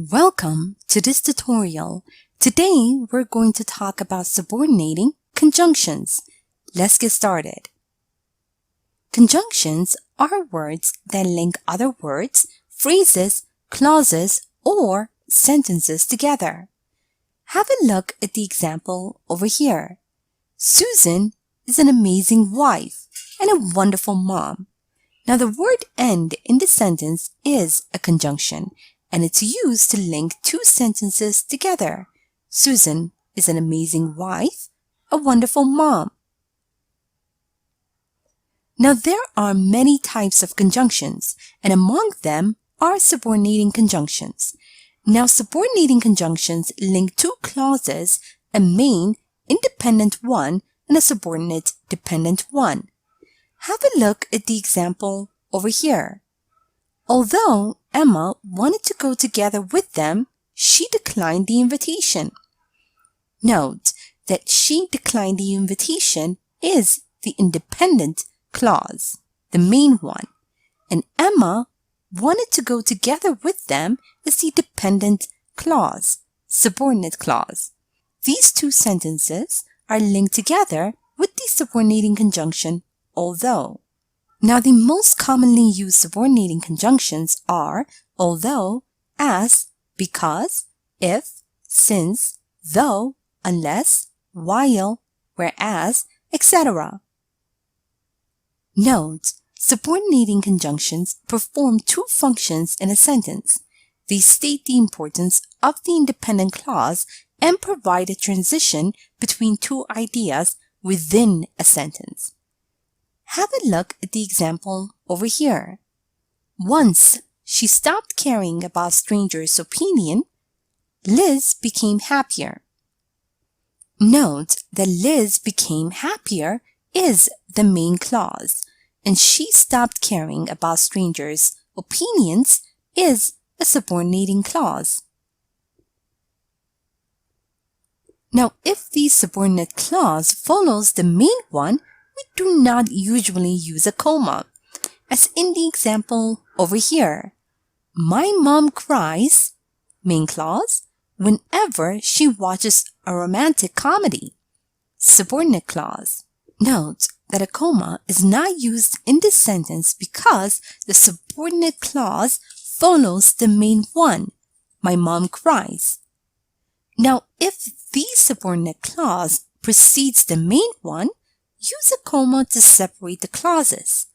Welcome to this tutorial. Today we're going to talk about subordinating conjunctions. Let's get started. Conjunctions are words that link other words, phrases, clauses, or sentences together. Have a look at the example over here. Susan is an amazing wife and a wonderful mom. Now the word "and" in the sentence is a conjunction, and it's used to link two sentences together. Susan is an amazing wife, a wonderful mom. Now there are many types of conjunctions, and among them are subordinating conjunctions. Now subordinating conjunctions link two clauses, a main independent one and a subordinate dependent one. Have a look at the example over here. Although Emma wanted to go together with them, she declined the invitation. Note that she declined the invitation is the independent clause, the main one, and Emma wanted to go together with them is the dependent clause, subordinate clause. These two sentences are linked together with the subordinating conjunction although. Now the most commonly used subordinating conjunctions are although, as, because, if, since, though, unless, while, whereas, etc. Note, subordinating conjunctions perform two functions in a sentence. They state the importance of the independent clause and provide a transition between two ideas within a sentence. Have a look at the example over here. Once she stopped caring about strangers' opinion, Liz became happier. Note that Liz became happier is the main clause, and she stopped caring about strangers' opinions is a subordinating clause. Now, if the subordinate clause follows the main one, we do not usually use a comma, as in the example over here. My mom cries, main clause, whenever she watches a romantic comedy, subordinate clause. Note that a comma is not used in this sentence because the subordinate clause follows the main one, my mom cries. Now, if the subordinate clause precedes the main one, use a comma to separate the clauses.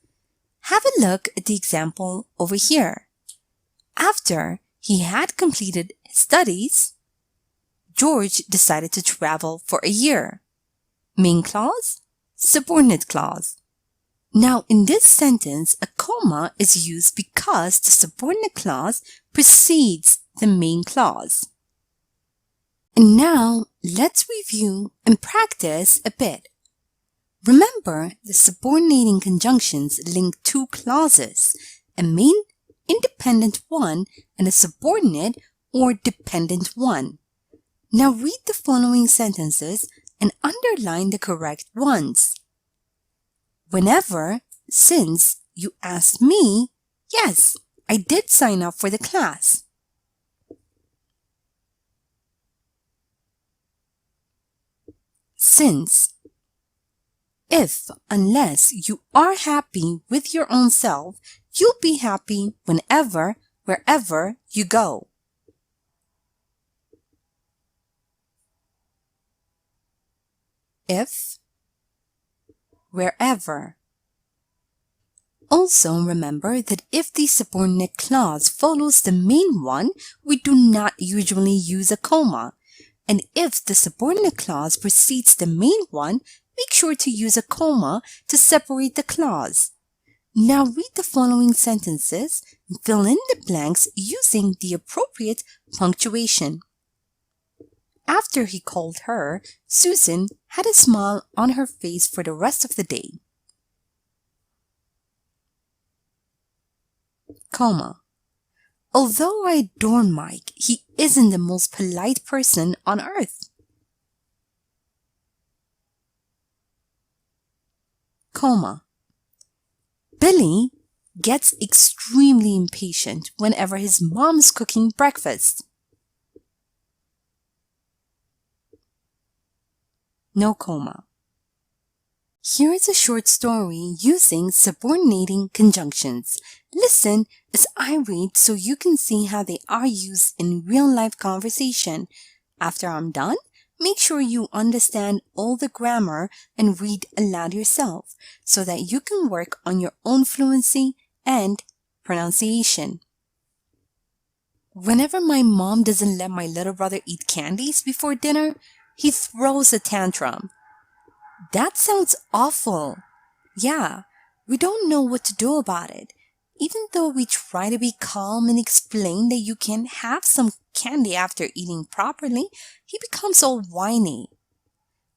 Have a look at the example over here. After he had completed his studies, George decided to travel for a year. Main clause, subordinate clause. Now, in this sentence, a comma is used because the subordinate clause precedes the main clause. And now, let's review and practice a bit. Remember, the subordinating conjunctions link two clauses, a main independent one and a subordinate or dependent one. Now read the following sentences and underline the correct ones. Whenever, since you asked me, yes, I did sign up for the class. Since. If, unless you are happy with your own self, you'll be happy whenever, wherever you go. If, wherever. Also remember that if the subordinate clause follows the main one, we do not usually use a comma. And if the subordinate clause precedes the main one, make sure to use a comma to separate the clause. Now read the following sentences and fill in the blanks using the appropriate punctuation. After he called her, Susan had a smile on her face for the rest of the day. Comma. Although I adore Mike, he isn't the most polite person on earth. Comma. Billy gets extremely impatient whenever his mom's cooking breakfast. no comma. Here is a short story using subordinating conjunctions. Listen as I read so you can see how they are used in real-life conversation. After I'm done, make sure you understand all the grammar and read aloud yourself so that you can work on your own fluency and pronunciation. Whenever my mom doesn't let my little brother eat candies before dinner, he throws a tantrum. That sounds awful. Yeah, we don't know what to do about it. Even though we try to be calm and explain that you can have some candy after eating properly, he becomes all whiny.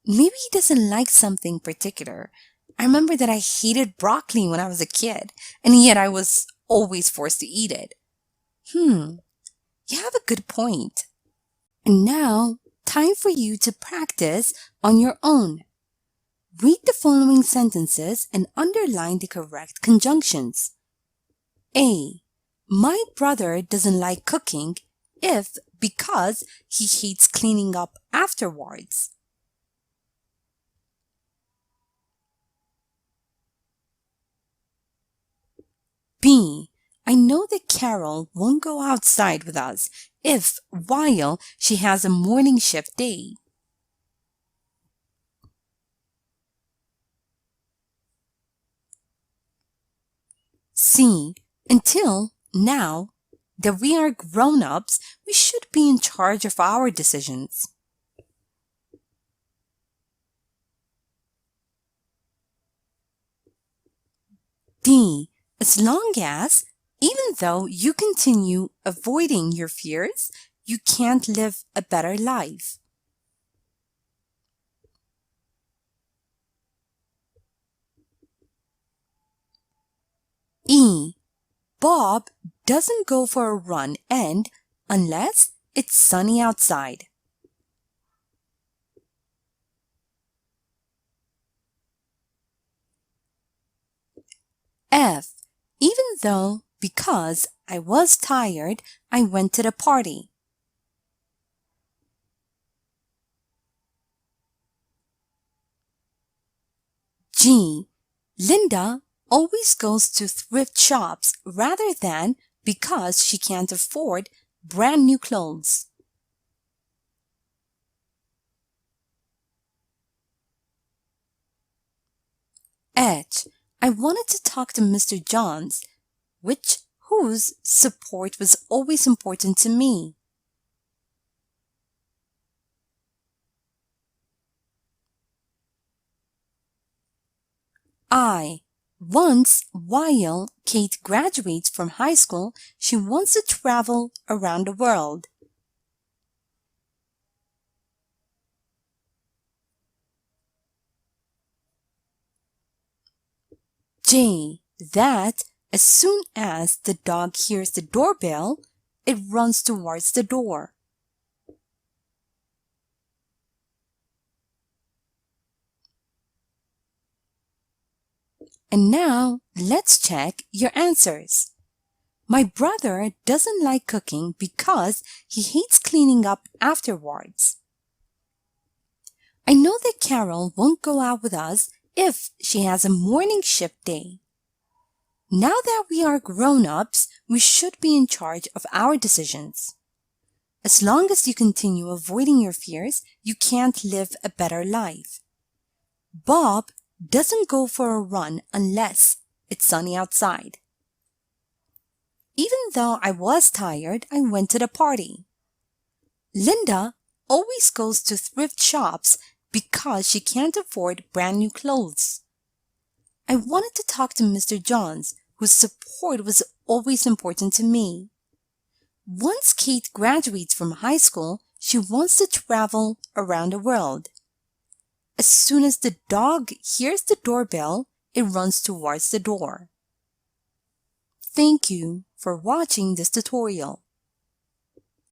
Maybe he doesn't like something particular. I remember that I hated broccoli when I was a kid, and yet I was always forced to eat it. You have a good point. And now, time for you to practice on your own. Read the following sentences and underline the correct conjunctions. A. My brother doesn't like cooking because he hates cleaning up afterwards. B. I know that Carol won't go outside with us while she has a morning shift day. C. Until now that we are grown-ups, we should be in charge of our decisions. D. As long as, even though you continue avoiding your fears, you can't live a better life. E. Bob doesn't go for a run unless it's sunny outside. F. Even though, because I was tired, I went to the party. G. Linda always goes to thrift shops rather than because she can't afford brand new clothes. H. I wanted to talk to Mr. Johns, whose support was always important to me. I. Once, while Kate graduates from high school, she wants to travel around the world. J. That as soon as the dog hears the doorbell, it runs towards the door. And now, let's check your answers. My brother doesn't like cooking because he hates cleaning up afterwards. I know that Carol won't go out with us if she has a morning shift day. Now that we are grown-ups, we should be in charge of our decisions. As long as you continue avoiding your fears, you can't live a better life. Bob doesn't go for a run unless it's sunny outside. Even though I was tired, I went to the party. Linda always goes to thrift shops because she can't afford brand new clothes. I wanted to talk to Mr. Johns, whose support was always important to me. Once Kate graduates from high school, she wants to travel around the world. As soon as the dog hears the doorbell, it runs towards the door. Thank you for watching this tutorial.